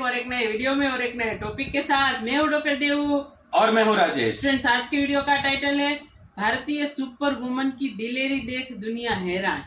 और एक नए वीडियो में और एक नए टॉपिक के साथ। मैं हूँ डॉक्टर देवू और मैं हूँ राजेश। फ्रेंड्स, आज की वीडियो का टाइटल है भारतीय सुपर वुमन की दिलेरी देख दुनिया हैरान।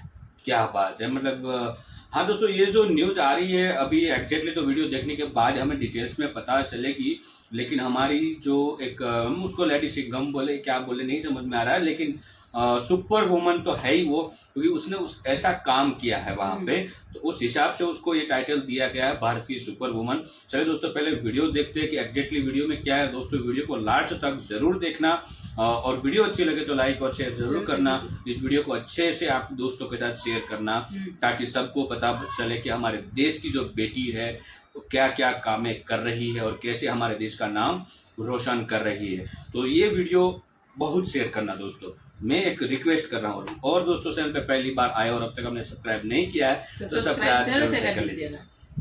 क्या बात है, मतलब हाँ दोस्तों, ये जो न्यूज आ रही है अभी एग्जैक्टली तो वीडियो देखने के बाद हमें डिटेल्स में पता चलेगी, लेकिन हमारी जो एक हम उसको लेडी सिंघम बोले क्या बोले नहीं समझ में आ रहा है, लेकिन सुपर वुमन तो है ही वो, क्योंकि उसने उस ऐसा काम किया है वहाँ पे, तो उस हिसाब से उसको ये टाइटल दिया गया है भारत की सुपर वुमन। चलिए दोस्तों, पहले वीडियो देखते हैं कि एग्जैक्टली वीडियो में क्या है। दोस्तों वीडियो को लास्ट तक जरूर देखना और वीडियो अच्छी लगे तो लाइक और शेयर जरूर करना। इस वीडियो को अच्छे से आप दोस्तों के साथ शेयर करना ताकि सबको पता चले कि हमारे देश की जो बेटी है वो क्या क्या कामें कर रही है और कैसे हमारे देश का नाम रोशन कर रही है। तो ये वीडियो बहुत शेयर करना दोस्तों, मैं एक रिक्वेस्ट कर रहा हूँ। और दोस्तों चैनल पे पहली बार आए और अब तक हमने सब्सक्राइब नहीं किया है तो सब्सक्राइब जरूर से कर लीजिएगा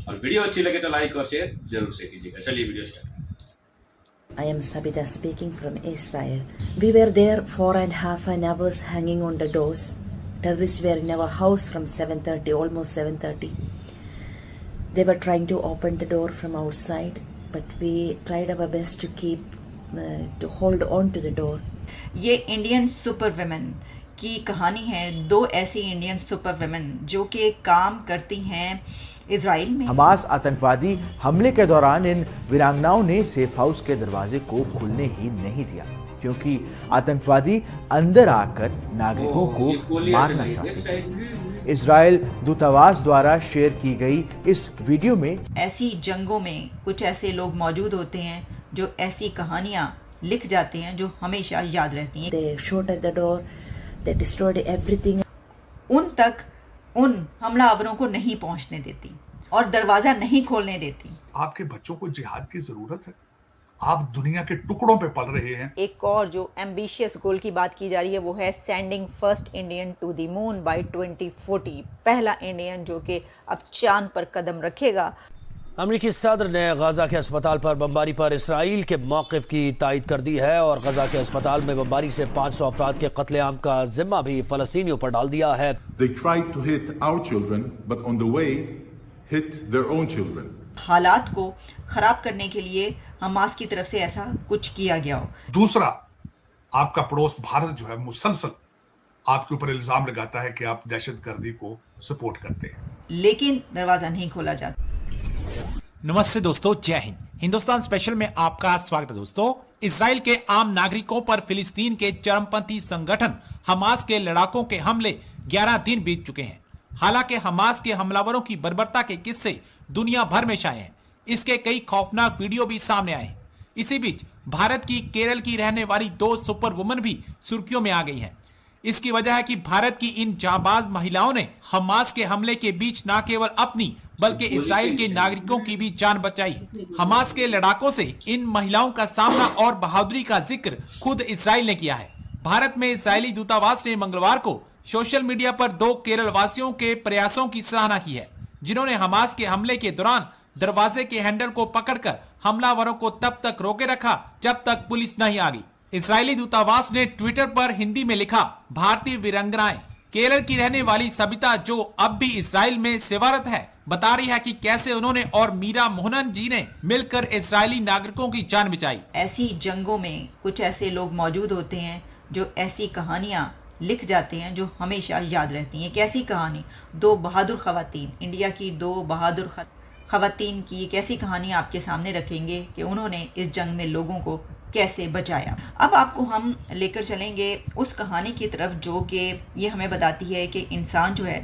और वीडियो अच्छी लगे तो लाइक और शेयर जरूर से कीजिएगा। चलिए video start. I am Sabita speaking from Israel. We were there 4.5 hours hanging on the doors. Terrorists were in our house from 7:30, almost 7:30. They were trying to open the door from outside, but we tried our best to hold on to the door. ये Indian super women की कहानी है। दो ऐसी Indian super women जो कि काम करती हैं इजराइल में। हमास आतंकवादी हमले के दौरान इन वीरांगनाओं ने सेफ हाउस के दरवाजे को खुलने ही नहीं दिया, क्योंकि आतंकवादी अंदर आकर नागरिकों को मारना चाहते थे। इजराइल दूतावास द्वारा शेयर की गई इस वीडियो में ऐसी जंगों में कुछ ऐसे लोग मौजूद होते हैं जो ऐसी कहानियां लिख जाते हैं जो हमेशा याद रहती हैं। They shot at the door, they destroyed everything. उन तक उन हमलावरों को नहीं पहुंचने देती और दरवाजा नहीं खोलने देती। आपके बच्चों को जिहाद की जरूरत है, आप दुनिया के टुकड़ों पे पल रहे हैं। एक और जो एम्बिशियस गोल की बात की जा रही है वो है sending first Indian to the moon by 2040। पहला इंडियन जो कि अब चांद पर कदम रखेगा। अमरीकी सदर ने गजा के अस्पताल पर बमबारी पर इसराइल के मौक़िफ़ की तायद कर दी है और गजा के अस्पताल में बमबारी से 500 अफराद के कत्लेआम का जिम्मा भी फ़लस्तीनियों पर डाल दिया है। They tried to hit our children, but on the way hit their own children. हालात को खराब करने के लिए हमास की तरफ से ऐसा कुछ किया गया हो। दूसरा, आपका पड़ोस भारत जो है मुसलसल आपके ऊपर इल्जाम लगाता है कि आप दहशतगर्दी को सपोर्ट करते हैं, लेकिन दरवाजा नहीं खोला जाता। नमस्ते दोस्तों, जय हिंद। हिंदुस्तान स्पेशल में आपका स्वागत है दोस्तों। इजराइल के आम नागरिकों पर फिलिस्तीन के चरमपंथी संगठन हमास के लड़ाकों के हमले 11 दिन बीत चुके हैं। हालांकि हमास के हमलावरों की बर्बरता के किस्से दुनिया भर में छाए हैं। इसके कई खौफनाक वीडियो भी सामने आए हैं। इसी बीच भारत की केरल की रहने वाली 2 सुपर वुमन भी सुर्खियों में आ गई हैं। इसकी वजह है कि भारत की इन जांबाज महिलाओं ने हमास के हमले के बीच न केवल अपनी बल्कि इजराइल के नागरिकों की भी जान बचाई। हमास के लड़ाकों से इन महिलाओं का सामना और बहादुरी का जिक्र खुद इजराइल ने किया है। भारत में इजरायली दूतावास ने मंगलवार को सोशल मीडिया पर 2 केरल वासियों के प्रयासों की सराहना की है, जिन्होंने हमास के हमले के दौरान दरवाजे के हैंडल को पकड़कर हमलावरों को तब तक रोके रखा जब तक पुलिस नहीं आ गई। इजरायली दूतावास ने ट्विटर पर हिंदी में लिखा, भारतीय वीरांगनाएं केरल की रहने वाली सबिता, जो अब भी इजराइल में सेवारत है, बता रही है कि कैसे उन्होंने और मीरा मोहनन जी ने मिलकर इजरायली नागरिकों की जान बचाई। ऐसी जंगों में कुछ ऐसे लोग मौजूद होते हैं जो ऐसी कहानियां लिख जाते हैं जो हमेशा याद रहती हैं। कैसी कहानी? 2 बहादुर खवातीन, इंडिया की 2 बहादुर खवातीन की एक ऐसी कहानी आपके सामने रखेंगे कि उन्होंने इस जंग में लोगों को कैसे बचाया। अब आपको हम लेकर चलेंगे उस कहानी की तरफ जो कि ये हमें बताती है कि इंसान जो है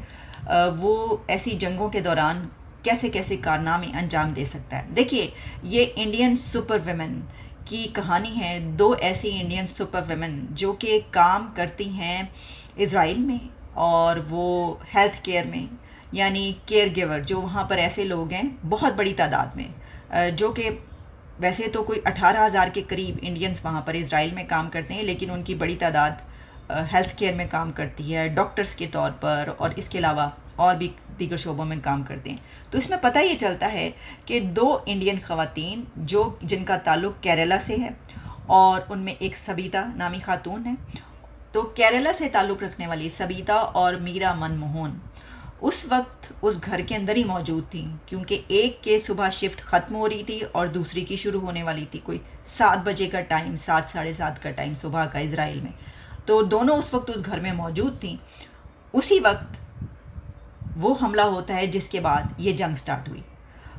वो ऐसी जंगों के दौरान कैसे कैसे कारनामे अंजाम दे सकता है। देखिए, ये इंडियन सुपर वुमेन की कहानी है। 2 ऐसी इंडियन सुपर वुमेन जो कि काम करती हैं इजराइल में और वो हेल्थ केयर में, यानी केयर गिवर, जो वहाँ पर ऐसे लोग हैं बहुत बड़ी तादाद में, जो कि वैसे तो कोई 18,000 के करीब इंडियंस वहाँ पर इजराइल में काम करते हैं, लेकिन उनकी बड़ी तादाद हेल्थ केयर में काम करती है, डॉक्टर्स के तौर पर, और इसके अलावा और भी दीगर शोबों में काम करते हैं। तो इसमें पता ये चलता है कि 2 इंडियन ख़वातीन जिनका ताल्लुक़ केरला से है और उनमें एक सबिता नामी खातून है। तो केरला से ताल्लुक़ रखने वाली सबिता और मीरा मनमोहन, उस वक्त उस घर के अंदर ही मौजूद थी, क्योंकि एक के सुबह शिफ्ट ख़त्म हो रही थी और दूसरी की शुरू होने वाली थी। कोई 7 बजे का टाइम, 7 साढ़े 7 का टाइम सुबह का इजराइल में। तो दोनों उस वक्त उस घर में मौजूद थी। उसी वक्त वो हमला होता है जिसके बाद ये जंग स्टार्ट हुई।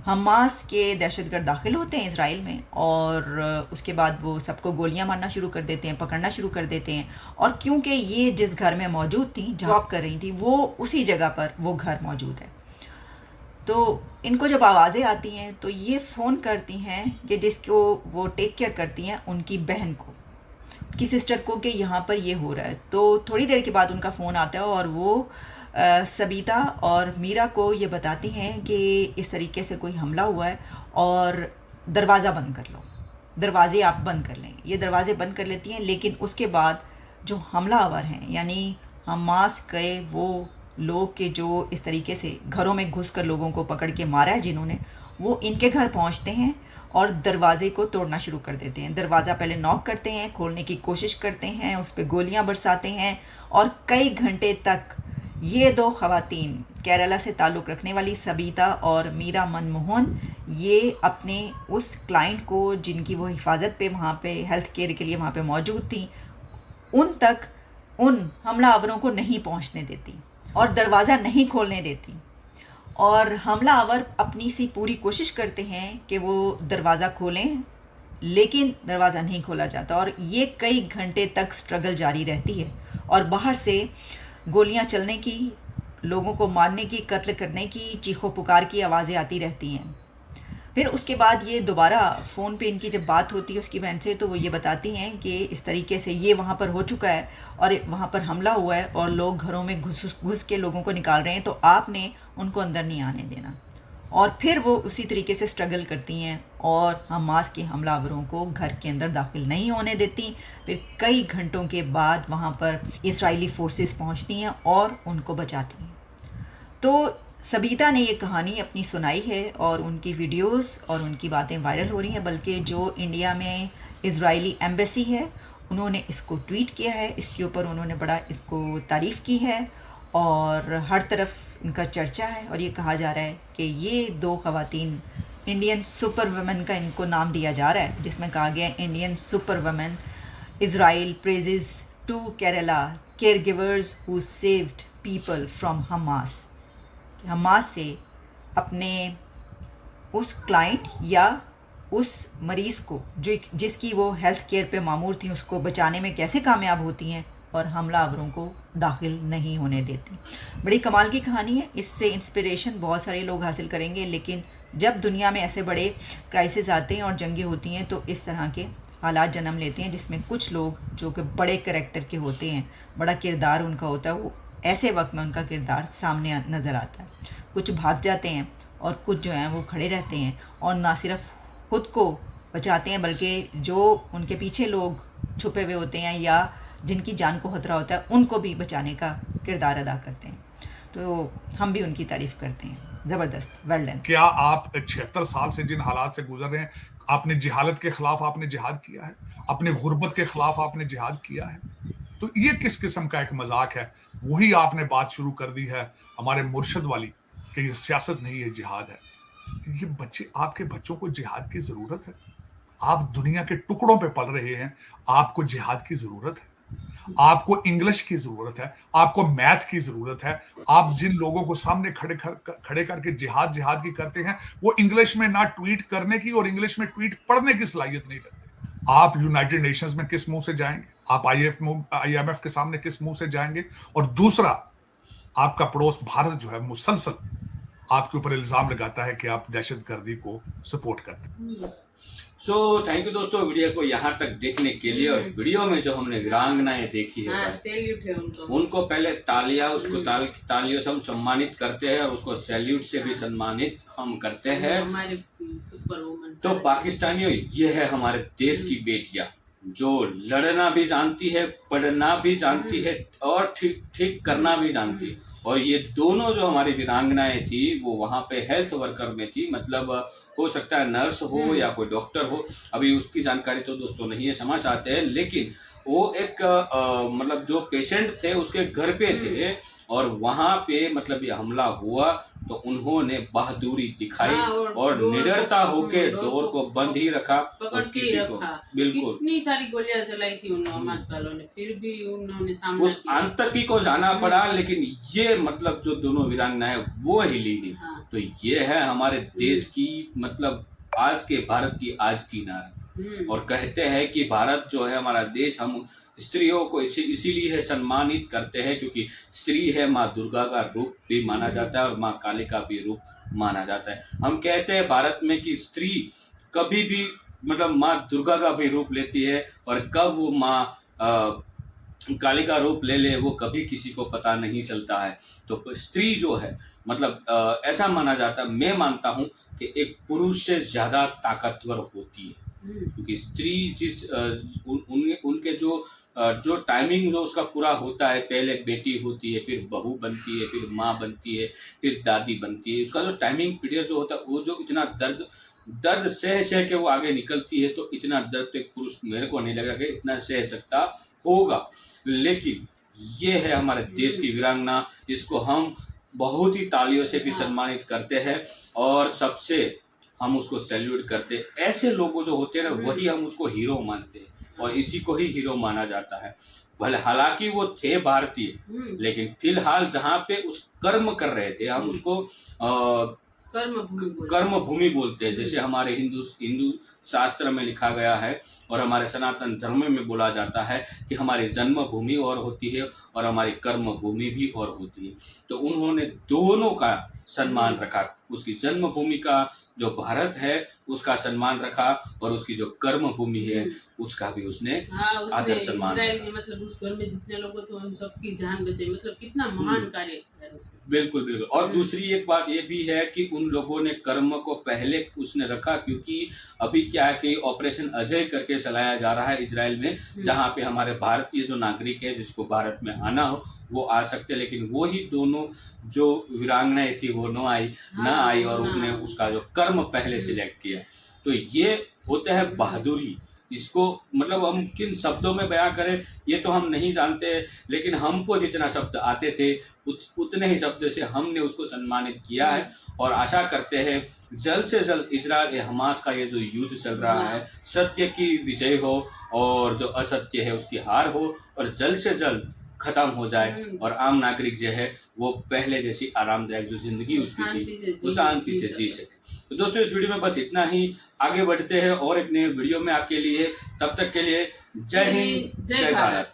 हमास के दहशतगर्द दाखिल होते हैं इसराइल में और उसके बाद वो सबको गोलियां मारना शुरू कर देते हैं, पकड़ना शुरू कर देते हैं। और क्योंकि ये जिस घर में मौजूद थी, जॉब कर रही थी, वो उसी जगह पर वो घर मौजूद है। तो इनको जब आवाज़ें आती हैं तो ये फ़ोन करती हैं कि जिसको वो टेक केयर करती हैं उनकी बहन को, उनकी सिस्टर को, कि यहाँ पर ये हो रहा है। तो थोड़ी देर के बाद उनका फ़ोन आता है और वो सबीता और मीरा को ये बताती हैं कि इस तरीके से कोई हमला हुआ है और दरवाज़ा बंद कर लो, दरवाज़े आप बंद कर लें। ये दरवाज़े बंद कर लेती हैं, लेकिन उसके बाद जो हमलावर हैं, यानी हमास के वो लोग के जो इस तरीके से घरों में घुसकर लोगों को पकड़ के मारा है जिन्होंने, वो इनके घर पहुंचते हैं और दरवाज़े को तोड़ना शुरू कर देते हैं। दरवाज़ा पहले नॉक करते हैं, खोलने की कोशिश करते हैं, उस पर गोलियां बरसाते हैं और कई घंटे तक ये 2 ख़वातीन, केरला से ताल्लुक़ रखने वाली सबीता और मीरा मनमोहन, ये अपने उस क्लाइंट को जिनकी वो हिफाजत पे वहाँ पे हेल्थ केयर के लिए वहाँ पे मौजूद थी, उन तक उन हमलावरों को नहीं पहुँचने देती और दरवाज़ा नहीं खोलने देती। और हमलावर अपनी सी पूरी कोशिश करते हैं कि वो दरवाज़ा खोलें, लेकिन दरवाज़ा नहीं खोला जाता और ये कई घंटे तक स्ट्रगल जारी रहती है। और बाहर से गोलियां चलने की, लोगों को मारने की, कत्ल करने की, चीखों पुकार की आवाज़ें आती रहती हैं। फिर उसके बाद ये दोबारा फ़ोन पे इनकी जब बात होती है उसकी बहन से, तो वो ये बताती हैं कि इस तरीके से ये वहाँ पर हो चुका है और वहाँ पर हमला हुआ है और लोग घरों में घुस के लोगों को निकाल रहे हैं, तो आपने उनको अंदर नहीं आने देना। और फिर वो उसी तरीके से स्ट्रगल करती हैं और हमास के हमलावरों को घर के अंदर दाखिल नहीं होने देती। फिर कई घंटों के बाद वहाँ पर इजरायली फोर्सेस पहुँचती हैं और उनको बचाती हैं। तो सबीता ने ये कहानी अपनी सुनाई है और उनकी वीडियोस और उनकी बातें वायरल हो रही हैं, बल्कि जो इंडिया में इजरायली एम्बेसी है उन्होंने इसको ट्वीट किया है, इसके ऊपर उन्होंने बड़ा इसको तारीफ़ की है और हर तरफ इनका चर्चा है। और ये कहा जा रहा है कि ये 2 ख़वातीन इंडियन सुपर वुमेन का इनको नाम दिया जा रहा है, जिसमें कहा गया है Indian super women Israel praises to Kerala caregivers who saved people from Hamas. Hamas से अपने उस क्लाइंट या उस मरीज़ को जो जिसकी वो हेल्थ केयर पे मामूर थी, उसको बचाने में कैसे कामयाब होती हैं और हमलावरों को दाखिल नहीं होने देती। बड़ी कमाल की कहानी है, इससे इंस्पिरेशन बहुत सारे लोग हासिल करेंगे। लेकिन जब दुनिया में ऐसे बड़े क्राइसिस आते हैं और जंगें होती हैं तो इस तरह के हालात जन्म लेते हैं, जिसमें कुछ लोग जो कि बड़े करैक्टर के होते हैं, बड़ा किरदार उनका होता है, वो ऐसे वक्त में उनका किरदार सामने नज़र आता है। कुछ भाग जाते हैं और कुछ जो हैं वो खड़े रहते हैं और ना सिर्फ खुद को बचाते हैं, बल्कि जो उनके पीछे लोग छुपे हुए होते हैं या जिनकी जान को खतरा होता है उनको भी बचाने का किरदार अदा करते हैं। तो हम भी उनकी तारीफ़ करते हैं। ज़बरदस्त, वेल डन। क्या आप 76 साल से जिन हालात से गुजर रहे हैं, आपने जिहालत के खिलाफ आपने जिहाद किया है, अपने गुर्बत के खिलाफ आपने जिहाद किया है, तो ये किस किस्म का एक मजाक है? वही आपने बात शुरू कर दी है हमारे मुर्शद वाली कि ये सियासत नहीं है, जिहाद है। ये बच्चे, आपके बच्चों को जिहाद की जरूरत है। आप दुनिया के टुकड़ों पे पल रहे हैं, आपको जिहाद की जरूरत है, आपको इंग्लिश की जरूरत है, आपको मैथ की जरूरत है। आप जिन लोगों को सामने खड़े करके जिहाद की करते हैं, वो इंग्लिश में ना ट्वीट करने की और इंग्लिश में ट्वीट पढ़ने की सलाहियत नहीं रखते। आप यूनाइटेड नेशंस में किस मुंह से जाएंगे? आप IMF के सामने किस मुंह से जाएंगे? और दूसरा, आपका पड़ोस भारत जो है मुसलसल आपके ऊपर इल्जाम लगाता है कि आप दहशतगर्दी को सपोर्ट करते हैं। सो थैंक यू दोस्तों वीडियो को यहाँ तक देखने के लिए। और वीडियो में जो हमने वीरांगनाएं देखी है, सैल्यूट है उनको पहले तालियां, उसको तालियों से हम सम्मानित करते हैं और उसको सैल्यूट से भी सम्मानित हम करते हैं। हमारे सुपर वुमन। तो पाकिस्तानियों, ये है हमारे देश की बेटियां जो लड़ना भी जानती है, पढ़ना भी जानती है और ठीक करना भी जानती है। और ये दोनों जो हमारी वीरांगनाएं थी वो वहाँ पे हेल्थ वर्कर में थी, मतलब हो सकता है नर्स हो या कोई डॉक्टर हो, अभी उसकी जानकारी तो दोस्तों नहीं है, समझ आते हैं। लेकिन वो एक मतलब जो पेशेंट थे उसके घर पे थे और वहां पे मतलब ये हमला हुआ तो उन्होंने बहादुरी दिखाई हाँ, और डोर निडरता को- होके डोर डोर को को बंद ही रखा पकड़ और के ही किसी को रखा। बिल्कुल कितनी सारी गोलियां चलाई थी उन हमास वालों ने, फिर भी उन्होंने सामना उस किया। आतंकी को जाना पड़ा, लेकिन ये मतलब जो दोनों वीरांगनाएं वो हिली नहीं। हाँ। तो ये है हमारे देश की मतलब आज के भारत की आज की नारी। और कहते हैं कि भारत जो है हमारा देश, हम स्त्रियों को इसीलिए सम्मानित करते हैं क्योंकि स्त्री है माँ दुर्गा का रूप भी माना जाता है और माँ काली का भी रूप माना जाता है। हम कहते हैं भारत में कि स्त्री कभी भी मतलब माँ दुर्गा का भी रूप लेती है और कब वो माँ काली का रूप ले ले वो कभी किसी को पता नहीं चलता है। तो स्त्री जो है मतलब ऐसा माना जाता है, मैं मानता हूँ कि एक पुरुष से ज़्यादा ताकतवर होती है क्योंकि स्त्री जिस उनके जो टाइमिंग जो उसका पूरा होता है, पहले बेटी होती है, फिर बहू बनती है, फिर माँ बनती है, फिर दादी बनती है, उसका जो टाइमिंग पीरियड जो होता है वो जो इतना दर्द सह के वो आगे निकलती है, तो इतना दर्द एक पुरुष मेरे को नहीं लगा कि इतना सह सकता होगा। लेकिन ये है हमारे देश की वीरांगना, इसको हम बहुत ही तालियों से भी सम्मानित करते हैं और सबसे हम उसको सैल्यूट करते हैं। ऐसे लोगों जो होते हैं ना वही हम उसको हीरो मानते हैं और इसी को ही हीरो माना जाता है। भले हालांकि वो थे भारतीय, लेकिन फिलहाल जहाँ पे उस कर्म कर रहे थे हम उसको कर्म भूमि बोलते हैं। जैसे हमारे हिंदू शास्त्र में लिखा गया है और हमारे सनातन धर्म में बोला जाता है कि हमारी जन्म भूमि और होती है और हमारी कर्म भूमि भी और होती है। तो उन्होंने दोनों का सम्मान रखा, उसकी जन्म भूमि का जो भारत है उसका सम्मान रखा और उसकी जो कर्म भूमि है उसका भी उसने आदर सम्मान इजराइल मतलब उस घर में जितने लोग थे उन सबकी जान बचे, मतलब कितना महान कार्य किया उसने। बिल्कुल बिल्कुल। और दूसरी एक बात ये भी है कि उन लोगों ने कर्म को पहले उसने रखा क्योंकि अभी क्या है कि ऑपरेशन अजय करके चलाया जा रहा है इजराइल में, जहाँ पे हमारे भारतीय जो नागरिक है जिसको भारत में आना हो वो आ सकते, लेकिन वो ही दोनों जो वीरांगनाएं थी वो न आई और उन्होंने उसका जो कर्म पहले सिलेक्ट किया। तो ये होता है बहादुरी। इसको मतलब हम किन शब्दों में बयां करें ये तो हम नहीं जानते, लेकिन हमको जितना शब्द आते थे उतने ही शब्द से हमने उसको सम्मानित किया है और आशा करते हैं जल्द से जल्द इजराइल हमास का ये जो युद्ध चल रहा है सत्य की विजय हो और जो असत्य है उसकी हार हो और जल्द से जल्द खत्म हो जाए और आम नागरिक जो है वो पहले जैसी आरामदायक जो जिंदगी उसकी थी वो शांति से जी सके। तो दोस्तों इस वीडियो में बस इतना ही, आगे बढ़ते हैं और एक नए वीडियो में आपके लिए। तब तक के लिए जय हिंद, जय भारत।